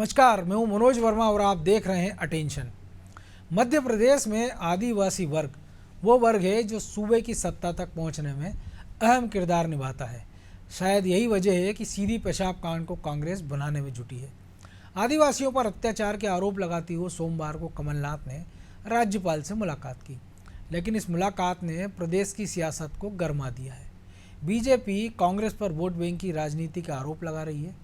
नमस्कार, मैं हूं मनोज वर्मा और आप देख रहे हैं अटेंशन। मध्य प्रदेश में आदिवासी वर्ग वो वर्ग है जो सूबे की सत्ता तक पहुंचने में अहम किरदार निभाता है। शायद यही वजह है कि सीधी पेशाब कांड को कांग्रेस बनाने में जुटी है। आदिवासियों पर अत्याचार के आरोप लगाते हुए सोमवार को कमलनाथ ने राज्यपाल से मुलाकात की, लेकिन इस मुलाकात ने प्रदेश की सियासत को गरमा दिया है। बीजेपी कांग्रेस पर वोट बैंक की राजनीति का आरोप लगा रही है।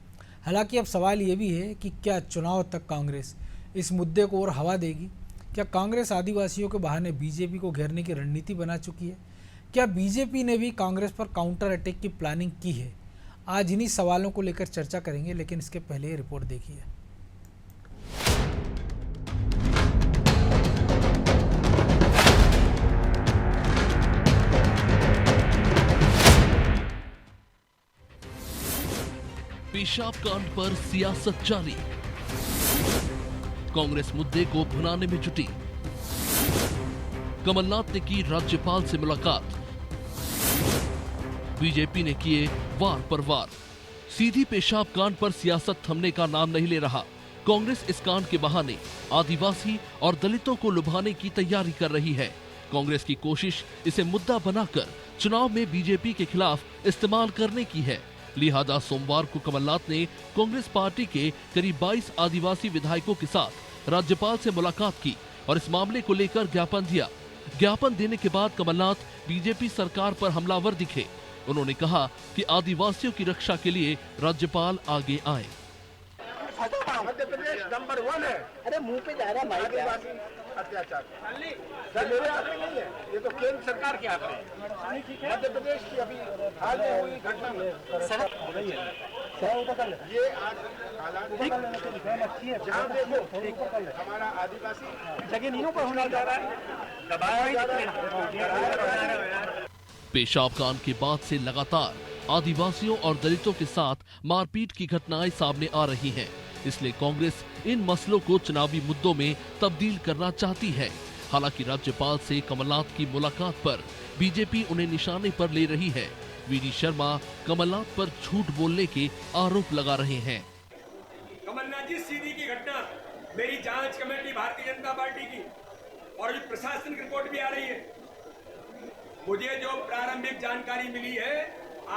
हालांकि अब सवाल ये भी है कि क्या चुनाव तक कांग्रेस इस मुद्दे को और हवा देगी? क्या कांग्रेस आदिवासियों के बहाने बीजेपी को घेरने की रणनीति बना चुकी है? क्या बीजेपी ने भी कांग्रेस पर काउंटर अटैक की प्लानिंग की है? आज इन्हीं सवालों को लेकर चर्चा करेंगे, लेकिन इसके पहले ये रिपोर्ट देखिए। पेशाब कांड पर सियासत जारी, कांग्रेस मुद्दे को भुनाने में जुटी, कमलनाथ ने की राज्यपाल से मुलाकात, बीजेपी ने किए वार पर वार। सीधी पेशाब कांड पर सियासत थमने का नाम नहीं ले रहा। कांग्रेस इस कांड के बहाने आदिवासी और दलितों को लुभाने की तैयारी कर रही है। कांग्रेस की कोशिश इसे मुद्दा बनाकर चुनाव में बीजेपी के खिलाफ इस्तेमाल करने की है। लिहाजा सोमवार को कमलनाथ ने कांग्रेस पार्टी के करीब 22 आदिवासी विधायकों के साथ राज्यपाल से मुलाकात की और इस मामले को लेकर ज्ञापन दिया। ज्ञापन देने के बाद कमलनाथ बीजेपी सरकार पर हमलावर दिखे। उन्होंने कहा कि आदिवासियों की रक्षा के लिए राज्यपाल आगे आए। मध्य प्रदेश नंबर 1 है। अरे मुंह पे जा रहा है माइक यार। आदिवासी अत्याचार सर मेरे हाथ में नहीं है, ये तो केंद्र सरकार के हाथ में है। मध्य प्रदेश की अभी हाल में हुई घटना में ये आज हालात जहाँ देखो हमारा आदिवासी जगह नहीं पर होना जा रहा है, दबाया जा रहा है। पेशाब कांड के बाद से लगातार आदिवासियों और दलितों के साथ मारपीट की घटनाएं सामने आ रही हैं। इसलिए कांग्रेस इन मसलों को चुनावी मुद्दों में तब्दील करना चाहती है। हालांकि राज्यपाल से कमलनाथ की मुलाकात पर बीजेपी उन्हें निशाने पर ले रही है। वीडी शर्मा कमलनाथ पर झूठ बोलने के आरोप लगा रहे हैं। कमलनाथ जी, सीधी की घटना मेरी जांच कमेटी भारतीय जनता पार्टी की और अभी प्रशासनिक रिपोर्ट भी आ रही है। मुझे जो प्रारंभिक जानकारी मिली है,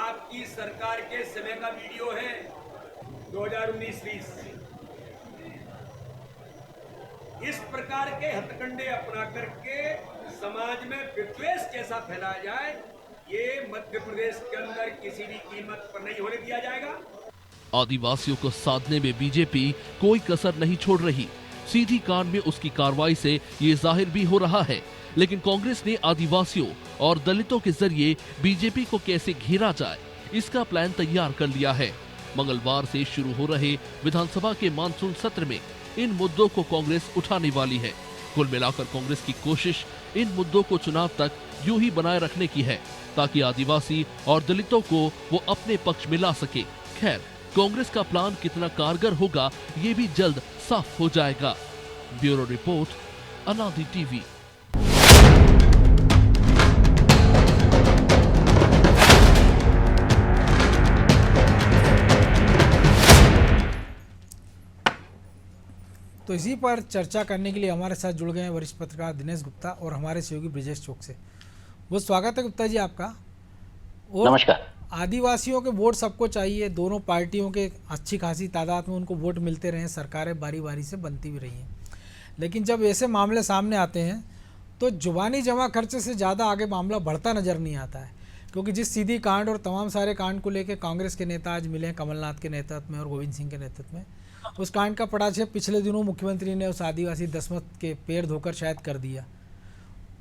आपकी सरकार के समय का वीडियो है 2019-20। इस प्रकार के हथकंडे अपना करके समाज में विद्वेष कैसा फैलाया जाए, ये मध्य प्रदेश के अंदर किसी भी कीमत पर नहीं होने दिया जाएगा। आदिवासियों को साधने में बीजेपी कोई कसर नहीं छोड़ रही। सीधी कांड में उसकी कार्रवाई से ये जाहिर भी हो रहा है। लेकिन कांग्रेस ने आदिवासियों और दलितों के जरिए बीजेपी को कैसे घेरा जाए, इसका प्लान तैयार कर लिया है। मंगलवार से शुरू हो रहे विधानसभा के मानसून सत्र में इन मुद्दों को कांग्रेस उठाने वाली है। कुल मिलाकर कांग्रेस की कोशिश इन मुद्दों को चुनाव तक यूं ही बनाए रखने की है, ताकि आदिवासी और दलितों को वो अपने पक्ष में ला सके। खैर, कांग्रेस का प्लान कितना कारगर होगा, ये भी जल्द साफ हो जाएगा। ब्यूरो रिपोर्ट, अनादि टीवी। तो इसी पर चर्चा करने के लिए हमारे साथ जुड़ गए हैं वरिष्ठ पत्रकार दिनेश गुप्ता और हमारे सहयोगी ब्रिजेश चौक से। बहुत स्वागत है गुप्ता जी आपका। और नमस्कार। आदिवासियों के वोट सबको चाहिए, दोनों पार्टियों के अच्छी खासी तादाद में उनको वोट मिलते रहे, सरकारें बारी बारी से बनती भी रही हैं। लेकिन जब ऐसे मामले सामने आते हैं तो जुबानी जमा खर्चे से ज़्यादा आगे मामला बढ़ता नज़र नहीं आता है, क्योंकि जिस सीधी कांड और तमाम सारे कांड को लेकर कांग्रेस के नेता आज मिले, कमलनाथ के नेतृत्व में और गोविंद सिंह के नेतृत्व में, उस कांड का पटाक्षेप पिछले दिनों मुख्यमंत्री ने उस आदिवासी दसमत के पैर धोकर शायद कर दिया।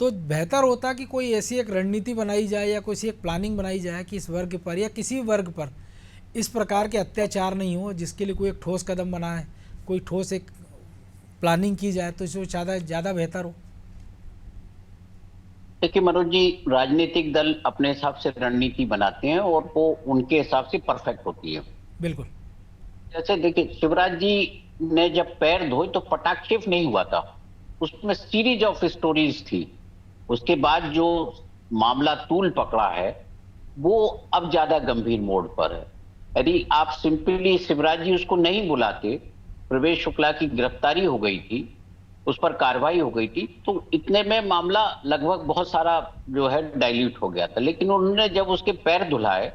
तो बेहतर होता कि कोई ऐसी एक रणनीति बनाई जाए या कोई एक प्लानिंग बनाई जाए कि इस वर्ग पर या किसी वर्ग पर इस प्रकार के अत्याचार नहीं हो, जिसके लिए कोई एक ठोस कदम बनाए, कोई ठोस एक प्लानिंग की जाए, तो इससे ज़्यादा बेहतर हो। देखिए मनोज जी, राजनीतिक दल अपने हिसाब से रणनीति बनाते हैं और वो उनके हिसाब से परफेक्ट होती है। बिल्कुल। जैसे देखिए, शिवराज जी ने जब पैर धोए तो पटाक्षेप नहीं हुआ था, उसमें सीरीज ऑफ स्टोरीज थी। उसके बाद जो मामला तूल पकड़ा है वो अब ज्यादा गंभीर मोड़ पर है। यदि आप सिंपली शिवराज जी उसको नहीं बुलाते प्रवेश शुक्ला की गिरफ्तारी हो गई थी, उस पर कार्रवाई हो गई थी, तो इतने में मामला लगभग बहुत सारा जो है डाइल्यूट हो गया था। लेकिन उन्होंने जब उसके पैर धुलाए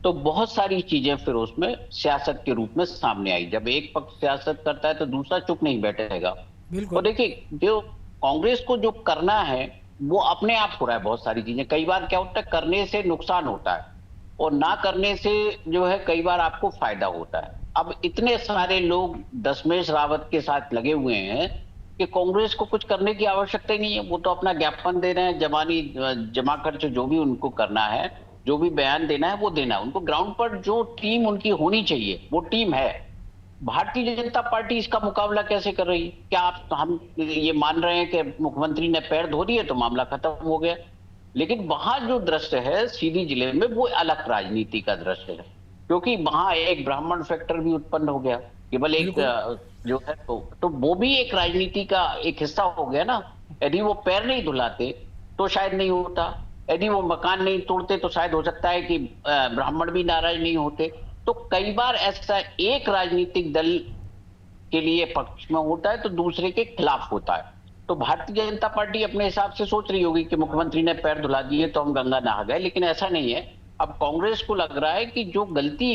तो बहुत सारी चीजें फिर उसमें सियासत के रूप में सामने आई। जब एक पक्ष सियासत करता है तो दूसरा चुप नहीं बैठेगा। बिल्कुल। और देखिए, जो कांग्रेस को जो करना है वो अपने आप हो रहा है। बहुत सारी चीजें, कई बार क्या होता है, करने से नुकसान होता है और ना करने से जो है कई बार आपको फायदा होता है। अब इतने सारे लोग दशमेश रावत के साथ लगे हुए हैं कि कांग्रेस को कुछ करने की आवश्यकता ही नहीं है। वो तो अपना ज्ञापन दे रहे हैं, जमा खर्च जो भी उनको करना है, जो भी बयान देना है वो देना है। उनको ग्राउंड पर जो टीम उनकी होनी चाहिए वो टीम है। भारतीय जनता पार्टी इसका मुकाबला कैसे कर रही है? क्या हम ये मान रहे हैं कि मुख्यमंत्री ने पैर धो दिए तो मामला खत्म हो गया? लेकिन वहां जो दृश्य है सीधी जिले में वो अलग राजनीति का दृश्य है, क्योंकि वहां एक ब्राह्मण फैक्टर भी उत्पन्न हो गया। केवल एक जो है तो वो भी एक राजनीति का एक हिस्सा हो गया ना। यदि वो पैर नहीं धुलाते तो शायद नहीं होता, यदि वो मकान नहीं तोड़ते तो शायद हो सकता है कि ब्राह्मण भी नाराज नहीं होते। तो कई बार ऐसा एक राजनीतिक दल के लिए पक्ष में होता है तो दूसरे के खिलाफ होता है। तो भारतीय जनता पार्टी अपने हिसाब से सोच रही होगी कि मुख्यमंत्री ने पैर धुला दिए तो हम गंगा नहा गए, लेकिन ऐसा नहीं है। अब कांग्रेस को लग रहा है कि जो गलती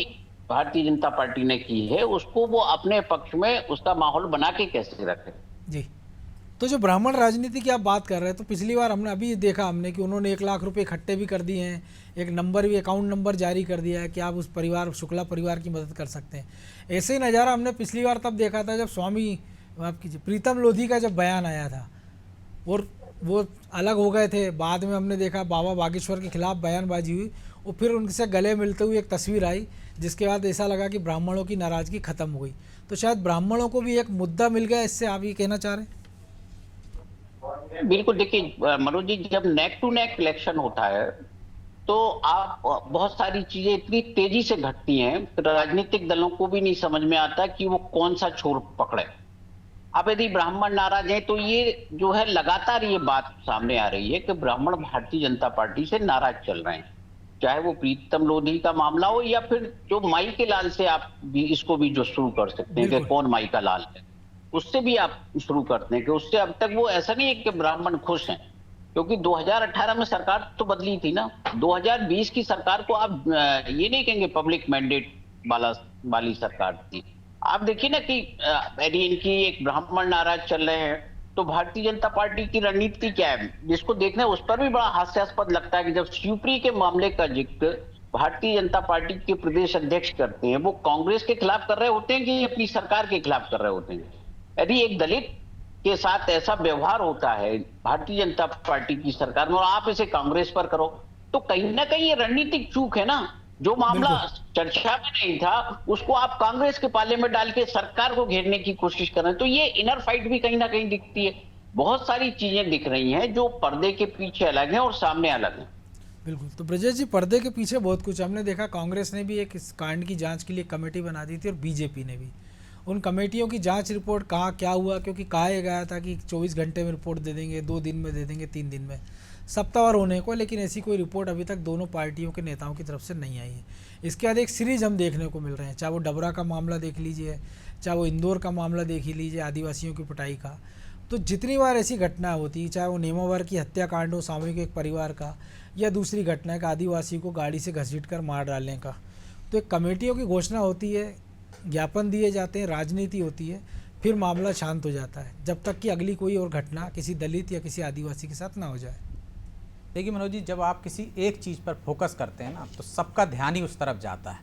भारतीय जनता पार्टी ने की है उसको वो अपने पक्ष में उसका माहौल बना के कैसे रखे। जी, तो जो ब्राह्मण राजनीति की आप बात कर रहे हैं, तो पिछली बार हमने अभी देखा हमने कि उन्होंने 1 लाख रुपए इकट्ठे भी कर दिए हैं, एक नंबर भी, अकाउंट नंबर जारी कर दिया है कि आप उस परिवार, शुक्ला परिवार की मदद कर सकते हैं। ऐसे ही नज़ारा हमने पिछली बार तब देखा था जब स्वामी आपकी प्रीतम लोधी का जब बयान आया था और वो अलग हो गए थे। बाद में हमने देखा बाबा बागेश्वर के खिलाफ बयानबाजी हुई और फिर उनसे गले मिलते हुए एक तस्वीर आई, जिसके बाद ऐसा लगा कि ब्राह्मणों की नाराज़गी खत्म हो गई। तो शायद ब्राह्मणों को भी एक मुद्दा मिल गया, इससे आप ये कहना चाह रहे हैं? बिल्कुल। देखिए मनोज जी, जब नेक टू नेक इलेक्शन होता है तो आप बहुत सारी चीजें इतनी तेजी से घटती हैं, राजनीतिक दलों को भी नहीं समझ में आता कि वो कौन सा छोर पकड़े। अब यदि ब्राह्मण नाराज है तो ये जो है लगातार ये बात सामने आ रही है कि ब्राह्मण भारतीय जनता पार्टी से नाराज चल रहे हैं, चाहे वो प्रीतम लोधी का मामला हो या फिर जो माई के लाल से आप भी इसको भी जो शुरू कर सकते हैं कि कौन माई का लाल है, उससे भी आप शुरू करते हैं कि उससे अब तक वो ऐसा नहीं है कि ब्राह्मण खुश हैं, क्योंकि 2018 में सरकार तो बदली थी ना। 2020 की सरकार को आप ये नहीं कहेंगे पब्लिक मैंडेट वाली सरकार थी। आप देखिए ना कि यदि इनकी एक ब्राह्मण नाराज चल रहे हैं तो भारतीय जनता पार्टी की रणनीति क्या है, जिसको देखना है उस पर भी बड़ा हास्यास्पद लगता है कि जब शिवप्री के मामले का जिक्र भारतीय जनता पार्टी के प्रदेश अध्यक्ष करते हैं, वो कांग्रेस के खिलाफ कर रहे होते हैं कि अपनी सरकार के खिलाफ कर रहे होते हैं। यदि एक दलित के साथ ऐसा व्यवहार होता है भारतीय जनता पार्टी की सरकार में और आप इसे कांग्रेस पर करो तो कहीं ना कहीं ये रणनीतिक चूक है ना। जो मामला चर्चा में नहीं था उसको आप कांग्रेस के पाले में डाल के सरकार को घेरने की कोशिश कर रहे हैं। तो ये इनर फाइट भी कहीं ना कहीं दिखती है। बहुत सारी चीजें दिख रही हैं जो पर्दे के पीछे अलग हैं और सामने अलग हैं। बिल्कुल। तो ब्रजेश जी, पर्दे के पीछे बहुत कुछ हमने देखा। कांग्रेस ने भी एक इस कांड की जांच के लिए कमेटी बना दी थी और बीजेपी ने भी। उन कमेटियों की जांच रिपोर्ट कहाँ क्या हुआ, क्योंकि कहा गया था कि 24 घंटे में रिपोर्ट दे देंगे, 2 दिन में दे देंगे, 3 दिन में, सप्ताहवार होने को, लेकिन ऐसी कोई रिपोर्ट अभी तक दोनों पार्टियों के नेताओं की तरफ से नहीं आई है। इसके बाद एक सीरीज हम देखने को मिल रहे हैं, चाहे वो डबरा का मामला देख लीजिए, चाहे वो इंदौर का मामला देख ही लीजिए, आदिवासियों की पिटाई का। तो जितनी बार ऐसी घटना होती, चाहे वो नेमावर की हत्याकांड हो सामूहिक एक परिवार का, या दूसरी घटना है कि आदिवासी को गाड़ी से घसीट कर मार डालने का, तो एक कमेटियों की घोषणा होती है, ज्ञापन दिए जाते हैं, राजनीति होती है, फिर मामला शांत हो जाता है, जब तक कि अगली कोई और घटना किसी दलित या किसी आदिवासी के साथ ना हो जाए। देखिए मनोज जी, जब आप किसी एक चीज़ पर फोकस करते हैं ना तो सबका ध्यान ही उस तरफ जाता है।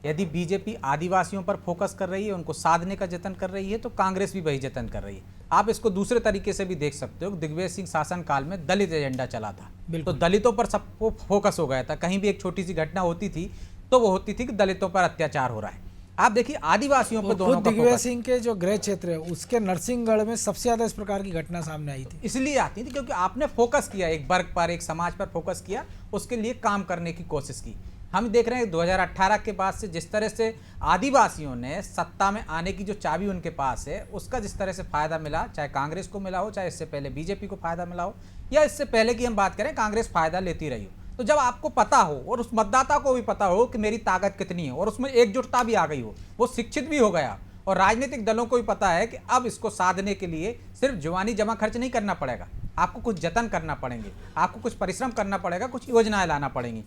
यदि बीजेपी आदिवासियों पर फोकस कर रही है, उनको साधने का जतन कर रही है, तो कांग्रेस भी वही जतन कर रही है। आप इसको दूसरे तरीके से भी देख सकते हो। दिग्विजय सिंह शासन काल में दलित एजेंडा चला था, तो दलितों पर सबको फोकस हो गया था। कहीं भी एक छोटी सी घटना होती थी तो वो होती थी कि दलितों पर अत्याचार हो रहा है। आप देखिए आदिवासियों पर दोनों का दिग्विजय सिंह के जो गृह क्षेत्र है उसके नरसिंहगढ़ में सबसे ज्यादा इस प्रकार की घटना सामने आई थी। इसलिए आती थी क्योंकि आपने फोकस किया, एक वर्ग पर, एक समाज पर फोकस किया, उसके लिए काम करने की कोशिश की। हम देख रहे हैं 2018 के बाद से जिस तरह से आदिवासियों ने सत्ता में आने की जो चाबी उनके पास है, उसका जिस तरह से फायदा मिला, चाहे कांग्रेस को मिला हो, चाहे इससे पहले बीजेपी को फायदा मिला हो, या इससे पहले की हम बात करें कांग्रेस फायदा लेती रही हो, तो जब आपको पता हो और उस मतदाता को भी पता हो कि मेरी ताकत कितनी है और उसमें एकजुटता भी आ गई हो, वो शिक्षित भी हो गया और राजनीतिक दलों को भी पता है कि अब इसको साधने के लिए सिर्फ जुबानी जमा खर्च नहीं करना पड़ेगा, आपको कुछ जतन करना पड़ेंगे, आपको कुछ परिश्रम करना पड़ेगा, कुछ योजनाएं लाना पड़ेंगी।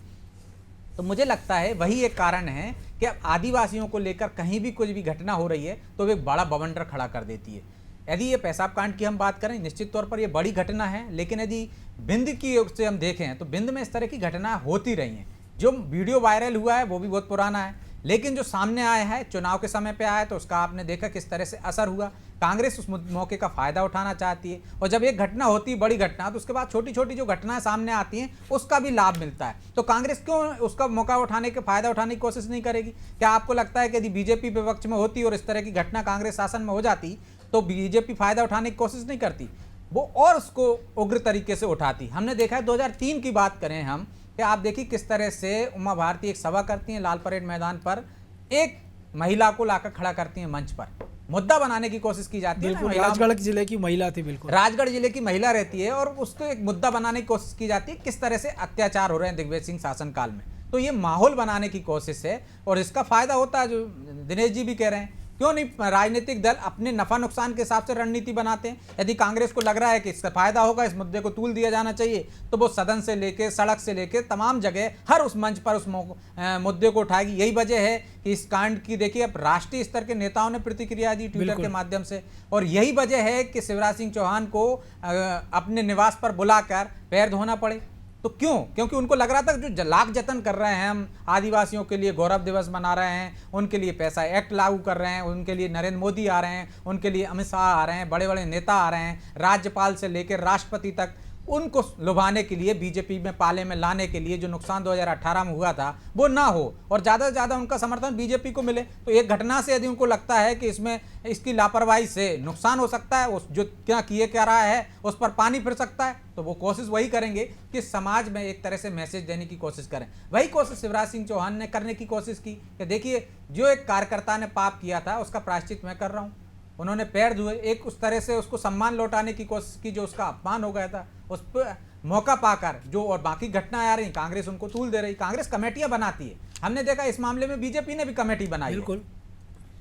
तो मुझे लगता है वही एक कारण है कि अब आदिवासियों को लेकर कहीं भी कुछ भी घटना हो रही है तो वो एक बड़ा बवंडर खड़ा कर देती है। यदि ये पेशाब कांड की हम बात करें, निश्चित तौर पर ये बड़ी घटना है, लेकिन यदि बिंद की ओर से हम देखें तो बिंद में इस तरह की घटना होती रही हैं। जो वीडियो वायरल हुआ है वो भी बहुत पुराना है, लेकिन जो सामने आया है चुनाव के समय पे आया है तो उसका आपने देखा किस तरह से असर हुआ। कांग्रेस उस मौके का फायदा उठाना चाहती है, और जब एक घटना होती है बड़ी घटना, तो उसके बाद छोटी छोटी जो घटनाएं सामने आती हैं उसका भी लाभ मिलता है। तो कांग्रेस क्यों उसका मौका उठाने के फायदा उठाने की कोशिश नहीं करेगी? क्या आपको लगता है कि यदि बीजेपी विपक्ष में होती और इस तरह की घटना कांग्रेस शासन में हो जाती तो बीजेपी फायदा उठाने की कोशिश नहीं करती, वो और उसको उग्र तरीके से उठाती? हमने देखा है 2003 की बात करें हम, कि आप देखिए किस तरह से उमा भारती एक सभा करती हैं लाल परेड मैदान पर, एक महिला को लाकर खड़ा करती हैं मंच पर, मुद्दा बनाने की कोशिश की जाती है। राजगढ़ जिले की महिला थी, बिल्कुल राजगढ़ जिले की महिला रहती है और उसको एक मुद्दा बनाने की कोशिश की जाती है, किस तरह से अत्याचार हो रहे हैं दिग्विजय सिंह शासनकाल में। तो ये माहौल बनाने की कोशिश है और इसका फायदा होता है, जो दिनेश जी भी कह रहे हैं। क्यों नहीं राजनीतिक दल अपने नफा नुकसान के हिसाब से रणनीति बनाते हैं? यदि कांग्रेस को लग रहा है कि इससे फायदा होगा, इस मुद्दे को तूल दिया जाना चाहिए, तो वो सदन से लेके सड़क से लेके तमाम जगह हर उस मंच पर उस मुद्दे को उठाएगी। यही वजह है कि इस कांड की देखिए अब राष्ट्रीय स्तर के नेताओं ने प्रतिक्रिया दी ट्विटर के माध्यम से, और यही वजह है कि शिवराज सिंह चौहान को अपने निवास पर बुलाकर पैर धोना पड़े। तो क्यों? क्योंकि उनको लग रहा था कि जो लाख जतन कर रहे हैं हम, आदिवासियों के लिए गौरव दिवस मना रहे हैं, उनके लिए पैसा एक्ट लागू कर रहे हैं, उनके लिए नरेंद्र मोदी आ रहे हैं, उनके लिए अमित शाह आ रहे हैं, बड़े बड़े नेता आ रहे हैं, राज्यपाल से लेकर राष्ट्रपति तक, उनको लुभाने के लिए, बीजेपी में पाले में लाने के लिए जो नुकसान 2018 में हुआ था वो ना हो और ज़्यादा से ज़्यादा उनका समर्थन बीजेपी को मिले। तो एक घटना से यदि उनको लगता है कि इसमें इसकी लापरवाही से नुकसान हो सकता है, उस जो क्या रहा है उस पर पानी फिर सकता है, तो वो कोशिश वही करेंगे कि समाज में एक तरह से मैसेज देने की कोशिश करें। वही कोशिश शिवराज सिंह चौहान ने करने की कोशिश की कि देखिए जो एक कार्यकर्ता ने पाप किया था उसका प्रायश्चित मैं कर रहा हूँ। उन्होंने पैर धोए, एक उस तरह से उसको सम्मान लौटाने की कोशिश की जो उसका अपमान हो गया था, उस पर मौका पाकर जो और बाकी घटनाएं आ रही, कांग्रेस उनको तूल दे रही। कांग्रेस कमेटियां बनाती है, हमने देखा इस मामले में बीजेपी ने भी कमेटी बनाई। बिल्कुल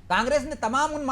कांग्रेस ने तमाम उन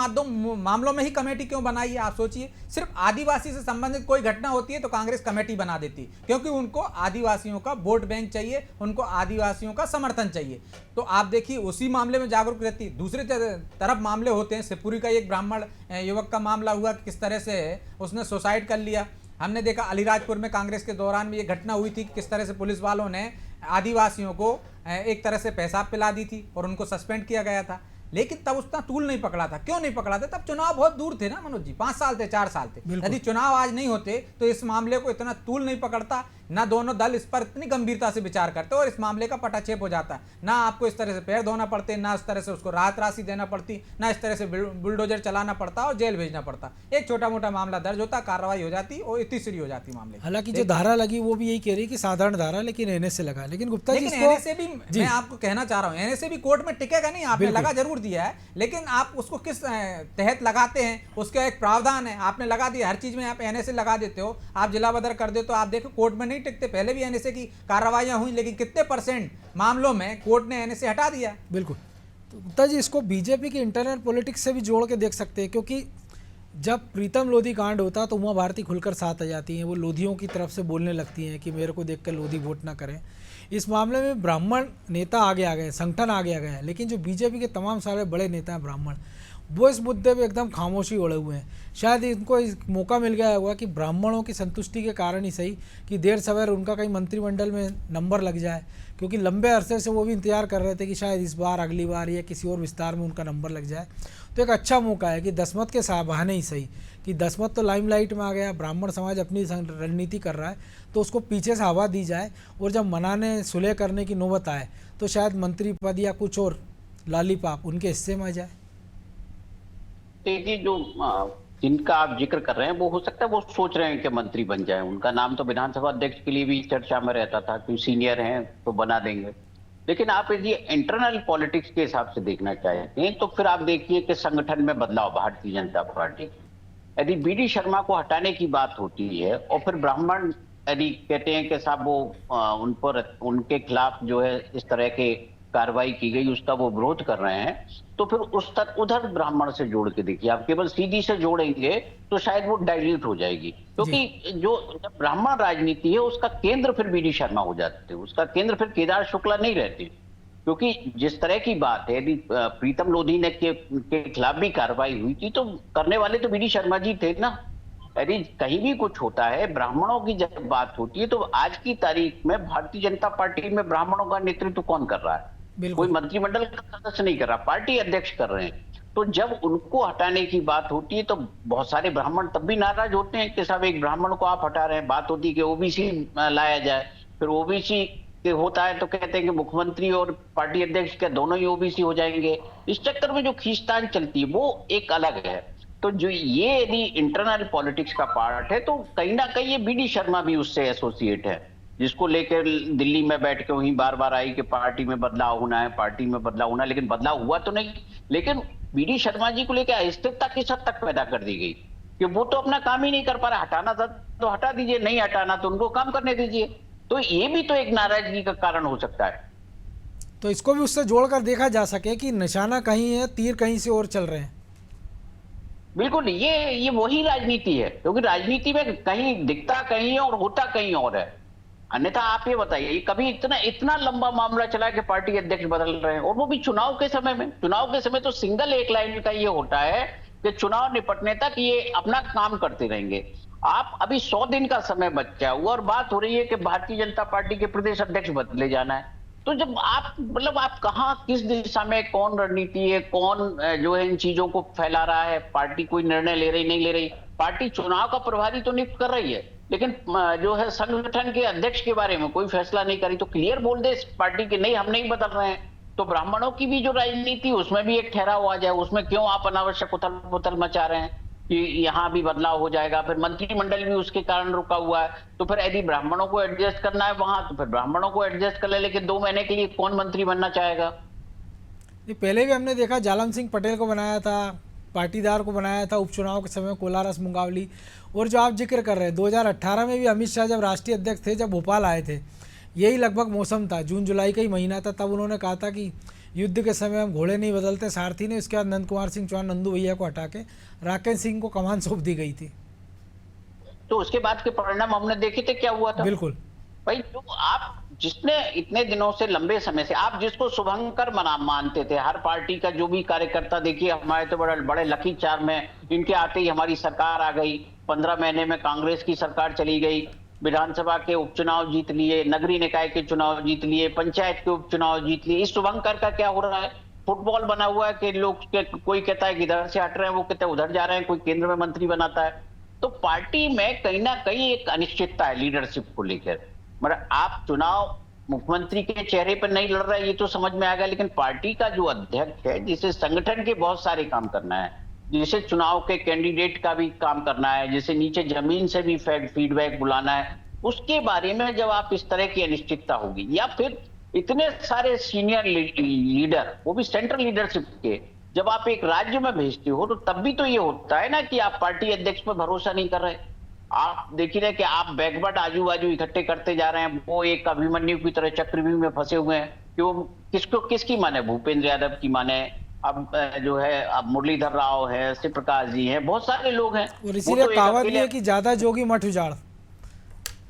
मामलों में ही कमेटी क्यों बनाई है? आप सोचिए, सिर्फ आदिवासी से संबंधित कोई घटना होती है तो कांग्रेस कमेटी बना देती, क्योंकि उनको आदिवासियों का वोट बैंक चाहिए, उनको आदिवासियों का समर्थन चाहिए। तो आप देखिए उसी मामले में जागरूक रहती। दूसरी तरफ मामले होते हैं, शिवपुरी का एक ब्राह्मण युवक का मामला हुआ, किस तरह से उसने सुसाइड कर लिया। हमने देखा अलीराजपुर में कांग्रेस के दौरान में ये घटना हुई थी, किस तरह से पुलिस वालों ने आदिवासियों को एक तरह से पेशाब पिला दी थी और उनको सस्पेंड किया गया था, लेकिन तब उतना तूल नहीं पकड़ा था। क्यों नहीं पकड़ा था? तब चुनाव बहुत दूर थे ना मनोज जी, 5 साल थे, 4 साल थे। यदि चुनाव आज नहीं होते तो इस मामले को इतना तूल नहीं पकड़ता, ना दोनों दल इस पर इतनी गंभीरता से विचार करते और इस मामले का पटाक्षेप हो जाता। ना आपको इस तरह से पैर धोना पड़ते, ना इस तरह से उसको राहत राशि देना पड़ती, ना इस तरह से बुलडोजर चलाना पड़ता और जेल भेजना पड़ता। एक छोटा मोटा मामला दर्ज होता, कार्रवाई हो जाती और तीसरी हो जाती मामले। हालांकि जो धारा लगी वो भी यही कह रही कि साधारण धारा, लेकिन एनएसए लगा। लेकिन गुप्ता जी एनएसए भी मैं आपको कहना चाह रहा हूँ, एनएसए भी कोर्ट में टिकेगा नहीं। आपने लगा जरूर दिया है, लेकिन आप उसको किस तहत लगाते हैं उसका एक प्रावधान है। आपने लगा दिया, हर चीज में आप एनएसए लगा देते हो, आप जिला बदर कर देते हो, आप देखो कोर्ट में नहीं टिकते। पहले भी एनएसए की कार्रवाइयां हुई, लेकिन कितने परसेंट मामलों में कोर्ट ने एनएसए हटा दिया। बिल्कुल। तो गुप्ता जी इसको बीजेपी की इंटरनल पॉलिटिक्स से भी जोड़ के देख सकते हैं, क्योंकि जब प्रीतम लोधी कांड होता तो उमा भारती खुलकर साथ आ जाती हैं, वो लोधियों की तरफ से बोलने लगती हैं कि मेरे को देखकर लोधी वोट ना करें। इस मामले में ब्राह्मण नेता आगे आ गए, संगठन आगे आ गए हैं, लेकिन जो बीजेपी के तमाम सारे बड़े नेता हैं ब्राह्मण, वो इस मुद्दे पे एकदम खामोशी ओढ़े हुए हैं। शायद इनको इस मौका मिल गया होगा कि ब्राह्मणों की संतुष्टि के कारण ही सही कि देर सवेर उनका कहीं मंत्रिमंडल में नंबर लग जाए, क्योंकि लंबे अरसे से वो भी इंतजार कर रहे थे कि शायद इस बार, अगली बार या किसी और विस्तार में उनका नंबर लग जाए। तो एक अच्छा मौका है कि दसमत के बहाने ही सही कि दसमत तो लाइमलाइट में आ गया, ब्राह्मण समाज अपनी रणनीति कर रहा है, तो उसको पीछे से हवा दी जाए और जब मनाने सुलह करने की नौबत आए तो शायद मंत्री पद या कुछ और लालीपाप उनके हिस्से में आ जाए। देखिए जो जिनका आप जिक्र कर रहे हैं वो हो सकता है वो सोच रहे हैं कि मंत्री बन जाए, उनका नाम तो विधानसभा अध्यक्ष के लिए भी चर्चा में रहता था, क्योंकि सीनियर हैं तो बना देंगे। लेकिन आप यदि इंटरनल पॉलिटिक्स के हिसाब से देखना चाहते हैं तो फिर आप देखिए कि संगठन में बदलाव भारतीय जनता पार्टी, यदि बीडी शर्मा को हटाने की बात होती है और फिर ब्राह्मण यदि कहते हैं कि साहब वो उन पर उनके खिलाफ जो है इस तरह के कार्रवाई की गई उसका वो विरोध कर रहे हैं, तो फिर उधर ब्राह्मण से जोड़ के देखिए। आप केवल सीधी से जोड़ेंगे तो शायद वो डाइल्यूट हो जाएगी, क्योंकि जो जब ब्राह्मण राजनीति है उसका केंद्र फिर बी डी शर्मा हो जाते हैं, उसका केंद्र फिर केदार शुक्ला नहीं रहते। क्योंकि जिस तरह की बात है, यदि प्रीतम लोधी ने के खिलाफ भी कार्रवाई हुई थी तो करने वाले तो बी डी शर्मा जी थे ना। यदि कहीं भी कुछ होता है, ब्राह्मणों की जब बात होती है, तो आज की तारीख में भारतीय जनता पार्टी में ब्राह्मणों का नेतृत्व कौन कर रहा है? कोई मंत्रिमंडल का सदस्य नहीं कर रहा, पार्टी अध्यक्ष कर रहे हैं। तो जब उनको हटाने की बात होती है तो बहुत सारे ब्राह्मण तब भी नाराज होते हैं कि साहब एक ब्राह्मण को आप हटा रहे हैं। बात होती है कि ओबीसी लाया जाए, फिर ओबीसी होता है तो कहते हैं कि मुख्यमंत्री और पार्टी अध्यक्ष के दोनों ही ओबीसी हो जाएंगे। इस चक्कर में जो खींचतान चलती है वो एक अलग है। तो जो ये यदि इंटरनल पॉलिटिक्स का पार्ट है तो कहीं ना कहीं ये बी डी शर्मा भी उससे एसोसिएट है, जिसको लेकर दिल्ली में बैठ के वहीं बार बार आई कि पार्टी में बदलाव होना है, पार्टी में बदलाव होना है, लेकिन बदलाव हुआ तो नहीं। लेकिन बी डी शर्मा जी को लेकर अस्थिरता किस हद तक पैदा कर दी गई कि वो तो अपना काम ही नहीं कर पा रहा। हटाना था तो हटा दीजिए, नहीं हटाना तो उनको काम करने दीजिए। तो ये भी तो एक नाराजगी का कारण हो सकता है। तो इसको भी उससे जोड़कर देखा जा सके कि निशाना कहीं है, तीर कहीं से और चल रहे हैं। बिल्कुल, ये वही राजनीति है, क्योंकि राजनीति में कहीं दिखता कहीं है और होता कहीं और है। अन्यथा आप ये बताइए, कभी इतना लंबा मामला चला कि पार्टी अध्यक्ष बदल रहे हैं, और वो भी चुनाव के समय में। चुनाव के समय तो सिंगल एक लाइन का ये होता है कि चुनाव निपटने तक ये अपना काम करते रहेंगे। आप अभी 100 दिन का समय बचा हुआ और बात हो रही है कि भारतीय जनता पार्टी के प्रदेश अध्यक्ष बदले जाना है। तो जब आप आप कहां, किस दिशा में, कौन रणनीति है, कौन जो है इन चीजों को फैला रहा है? पार्टी कोई निर्णय ले रही नहीं ले रही। पार्टी चुनाव का प्रभारी तो नियुक्त कर रही है, लेकिन जो है संगठन के अध्यक्ष के बारे में कोई फैसला नहीं करी। तो क्लियर बोल दे पार्टी के, नहीं हम नहीं बदल रहे हैं। तो ब्राह्मणों की भी जो राजनीति उसमें भी एक ठहराव आ जाए। उसमें क्यों आप अनावश्यक उथल पुथल मचा रहे हैं कि यहाँ भी बदलाव हो जाएगा? फिर मंत्रिमंडल भी उसके कारण रुका हुआ है। तो फिर यदि ब्राह्मणों को एडजस्ट करना है वहां, तो फिर ब्राह्मणों को एडजस्ट कर ले, लेकिन 2 महीने के लिए कौन मंत्री बनना चाहेगा? पहले भी हमने देखा, जालम सिंह पटेल को बनाया था, पाटीदार को बनाया था उपचुनाव के समय, कोलारस मुंगावली। और जो आप जिक्र कर रहे हैं 2018 में भी अमित शाह जब राष्ट्रीय अध्यक्ष थे, जब भोपाल आए थे, यही लगभग मौसम था, जून जुलाई का ही महीना था। तब उन्होंने कहा था कि युद्ध के समय हम घोड़े नहीं बदलते, सारथी ने। उसके बाद नंद कुमार सिंह चौहान, नंदू भैया को हटा के राकेश सिंह को कमान सौंप दी गई थी। तो उसके बाद के परिणाम हमने देखे थे, क्या हुआ था। बिल्कुल भाई, जो आप जिसने इतने दिनों से, लंबे समय से आप जिसको शुभंकर मानते थे, हर पार्टी का जो भी कार्यकर्ता, देखिए हमारे तो बड़े लकी चार्म में, इनके आते ही हमारी सरकार आ गई। 15 महीने में कांग्रेस की सरकार चली गई, विधानसभा के उपचुनाव जीत लिए, नगरीय निकाय के चुनाव जीत लिए, पंचायत के उपचुनाव जीत लिए। इस शुभंकर का क्या हो रहा है? फुटबॉल बना हुआ है कि लोग कोई कहता है कि इधर से हट रहे हैं, वो कहते हैं उधर जा रहे हैं, कोई केंद्र में मंत्री बनाता है। तो पार्टी में कहीं ना कहीं एक अनिश्चितता है लीडरशिप को लेकर। मतलब आप चुनाव मुख्यमंत्री के चेहरे पर नहीं लड़ रहे, ये तो समझ में आ गया, लेकिन पार्टी का जो अध्यक्ष है, जिसे संगठन के बहुत सारे काम करना है, जिसे चुनाव के कैंडिडेट का भी काम करना है, जिसे नीचे जमीन से भी फीडबैक बुलाना है, उसके बारे में जब आप इस तरह की अनिश्चितता होगी, या फिर इतने सारे सीनियर लीडर, वो भी सेंट्रल लीडरशिप के, जब आप एक राज्य में भेजते हो, तो तब भी तो ये होता है ना कि आप पार्टी अध्यक्ष पर भरोसा नहीं कर रहे। आप देख रहे कि आप बैकवर्ड आजू बाजू इकट्ठे करते जा रहे हैं। वो एक अभिमन्यु की तरह चक्रव्यूह में फंसे हुए हैं कि वो किसकी माने? भूपेंद्र यादव की माने, अब जो है अब मुरलीधर राव है, शिव प्रकाश जी हैं, बहुत सारे लोग हैं। और इसीलिए कहावत भी है कि ज्यादा जोगी मठ उजाड़।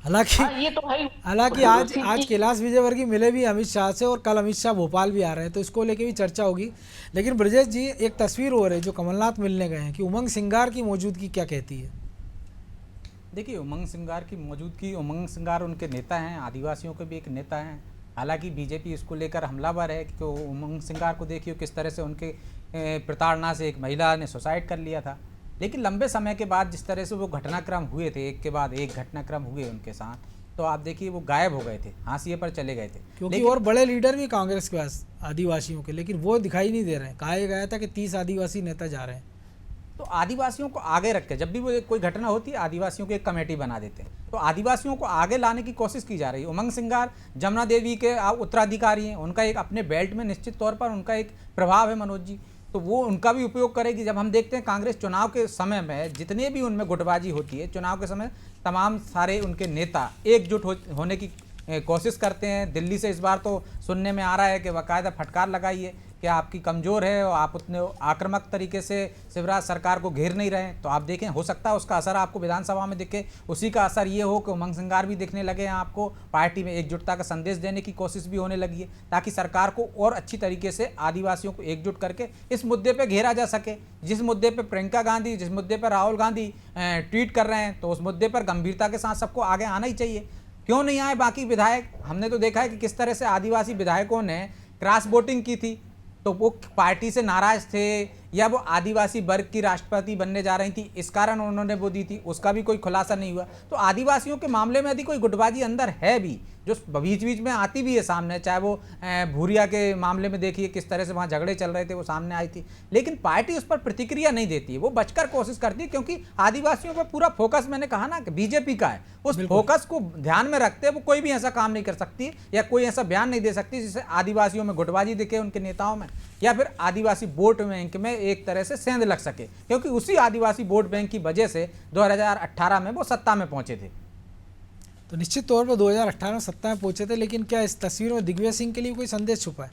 हालांकि ये तो भाई, हालांकि आज कैलाश विजयवर्गीय मिले भी अमित शाह से, और कल अमित शाह भोपाल भी आ रहे हैं, तो इसको लेके भी चर्चा होगी। लेकिन ब्रजेश जी, एक तस्वीर हो रही है जो कमलनाथ मिलने गए हैं, कि उमंग सिंगार की मौजूदगी क्या कहती है? देखिए, उमंग सिंगार की मौजूदगी, उमंग सिंगार उनके नेता हैं, आदिवासियों के भी एक नेता हैं। हालांकि बीजेपी इसको लेकर हमलावर है कि उमंग सिंगार को देखिए किस तरह से उनके प्रताड़ना से एक महिला ने सुसाइड कर लिया था। लेकिन लंबे समय के बाद जिस तरह से वो घटनाक्रम हुए थे, एक के बाद एक घटनाक्रम हुए उनके साथ, तो आप देखिए वो गायब हो गए थे, हाशिए पर चले गए थे। क्योंकि और बड़े लीडर भी कांग्रेस के पास आदिवासियों के, लेकिन वो दिखाई नहीं दे रहे हैं। कहा गया था कि 30 आदिवासी नेता जा रहे हैं। तो आदिवासियों को आगे रख के जब भी वो कोई घटना होती है, आदिवासियों की एक कमेटी बना देते हैं। तो आदिवासियों को आगे लाने की कोशिश की जा रही है। उमंग सिंगार जमुना देवी के उत्तराधिकारी हैं, उनका एक अपने बेल्ट में निश्चित तौर पर उनका एक प्रभाव है मनोज जी, तो वो उनका भी उपयोग करेगी। जब हम देखते हैं कांग्रेस चुनाव के समय में जितने भी उनमें गुटबाजी होती है, चुनाव के समय तमाम सारे उनके नेता एकजुट होने की कोशिश करते हैं। दिल्ली से इस बार तो सुनने में आ रहा है कि बाकायदा फटकार लगाई है कि आपकी कमज़ोर है और आप उतने आक्रामक तरीके से शिवराज सरकार को घेर नहीं रहे। तो आप देखें, हो सकता है उसका असर आपको विधानसभा में दिखे। उसी का असर ये हो कि उमंग सिंगार भी दिखने लगे हैं, आपको पार्टी में एकजुटता का संदेश देने की कोशिश भी होने लगी है, ताकि सरकार को और अच्छी तरीके से आदिवासियों को एकजुट करके इस मुद्दे पर घेरा जा सके। जिस मुद्दे पर प्रियंका गांधी, जिस मुद्दे पर राहुल गांधी ट्वीट कर रहे हैं, तो उस मुद्दे पर गंभीरता के साथ सबको आगे आना ही चाहिए। क्यों नहीं आए बाकी विधायक? हमने तो देखा है कि किस तरह से आदिवासी विधायकों ने क्रॉस वोटिंग की थी, तो वो पार्टी से नाराज थे या वो आदिवासी वर्ग की राष्ट्रपति बनने जा रही थी, इस कारण उन्होंने वो दी थी, उसका भी कोई खुलासा नहीं हुआ। तो आदिवासियों के मामले में यदि कोई गुटबाजी अंदर है भी, जो बीच बीच में आती भी है सामने, चाहे वो भूरिया के मामले में देखिए किस तरह से वहाँ झगड़े चल रहे थे, वो सामने आई थी, लेकिन पार्टी उस पर प्रतिक्रिया नहीं देती है, वो बचकर कोशिश करती है, क्योंकि आदिवासियों पर पूरा फोकस, मैंने कहा ना कि बीजेपी का है। उस फोकस को ध्यान में रखते वो कोई भी ऐसा काम नहीं कर सकती या कोई ऐसा बयान नहीं दे सकती जिससे आदिवासियों में गुटबाजी दिखे उनके नेताओं में, या फिर आदिवासी वोट बैंक में एक तरह से सेंध लग सके, क्योंकि उसी आदिवासी वोट बैंक की वजह से 2018 में वो सत्ता में पहुंचे थे। तो निश्चित तौर पर 2018 में सत्ता में पहुंचे थे, लेकिन क्या इस तस्वीर में दिग्विजय सिंह के लिए कोई संदेश छुपा है?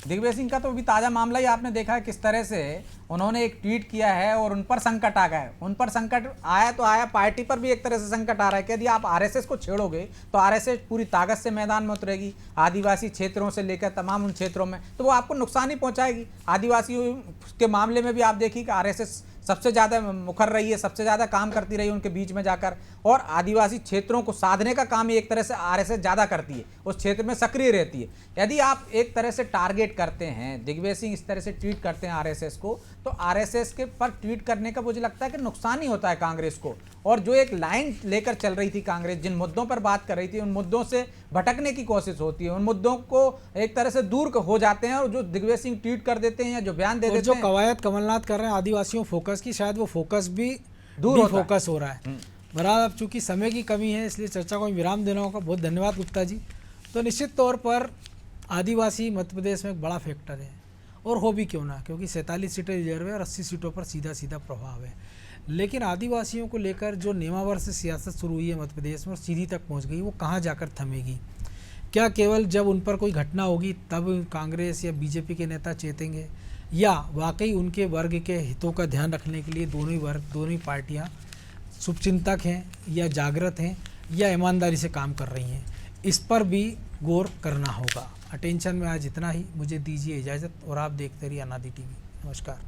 दिग्विजय सिंह का तो अभी ताज़ा मामला ही आपने देखा है, किस तरह से उन्होंने एक ट्वीट किया है और उन पर संकट आ गया है। उन पर संकट आया तो आया, पार्टी पर भी एक तरह से संकट आ रहा है कि यदि आप आरएसएस को छेड़ोगे तो आरएसएस पूरी ताकत से मैदान में उतरेगी, आदिवासी क्षेत्रों से लेकर तमाम उन क्षेत्रों में, तो वो आपको नुकसान ही पहुंचाएगी। आदिवासियों के मामले में भी आप देखिए कि आरएसएस सबसे ज़्यादा मुखर रही है, सबसे ज़्यादा काम करती रही उनके बीच में जाकर, और आदिवासी क्षेत्रों को साधने का काम ही एक तरह से आरएसएस ज़्यादा करती है, उस क्षेत्र में सक्रिय रहती है। यदि आप एक तरह से टारगेट करते हैं, दिग्विजय सिंह इस तरह से ट्वीट करते हैं आरएसएस को, तो आरएसएस के पर ट्वीट करने का मुझे लगता है कि नुकसान ही होता है कांग्रेस को। और जो एक लाइन लेकर चल रही थी कांग्रेस, जिन मुद्दों पर बात कर रही थी, उन मुद्दों से भटकने की कोशिश होती है, उन मुद्दों को एक तरह से दूर हो जाते हैं, और जो दिग्विजय सिंह ट्वीट कर देते हैं या जो बयान दे देते जो हैं, कवायद कमलनाथ कर रहे हैं आदिवासियों फोकस की, शायद वो फोकस भी दूर फोकस हो रहा है। बहरहाल अब चूंकि समय की कमी है, इसलिए चर्चा को विराम देना होगा। बहुत धन्यवाद गुप्ता जी। तो निश्चित तौर पर आदिवासी मध्य प्रदेश में एक बड़ा फैक्टर है, और हो भी क्यों ना, क्योंकि 47 सीटें रिजर्व है और 80 सीटों पर सीधा सीधा प्रभाव है। लेकिन आदिवासियों को लेकर जो नेमावर से सियासत शुरू हुई है मध्य प्रदेश में और सीधी तक पहुंच गई, वो कहाँ जाकर थमेगी? क्या केवल जब उन पर कोई घटना होगी तब कांग्रेस या बीजेपी के नेता चेतेंगे, या वाकई उनके वर्ग के हितों का ध्यान रखने के लिए दोनों ही वर्ग, दोनों ही पार्टियाँ शुभचिंतक हैं या जागृत हैं या ईमानदारी से काम कर रही हैं? इस पर भी गौर करना होगा। अटेंशन में आज इतना ही। मुझे दीजिए इजाज़त और आप देखते रहिए अनादि टीवी। नमस्कार।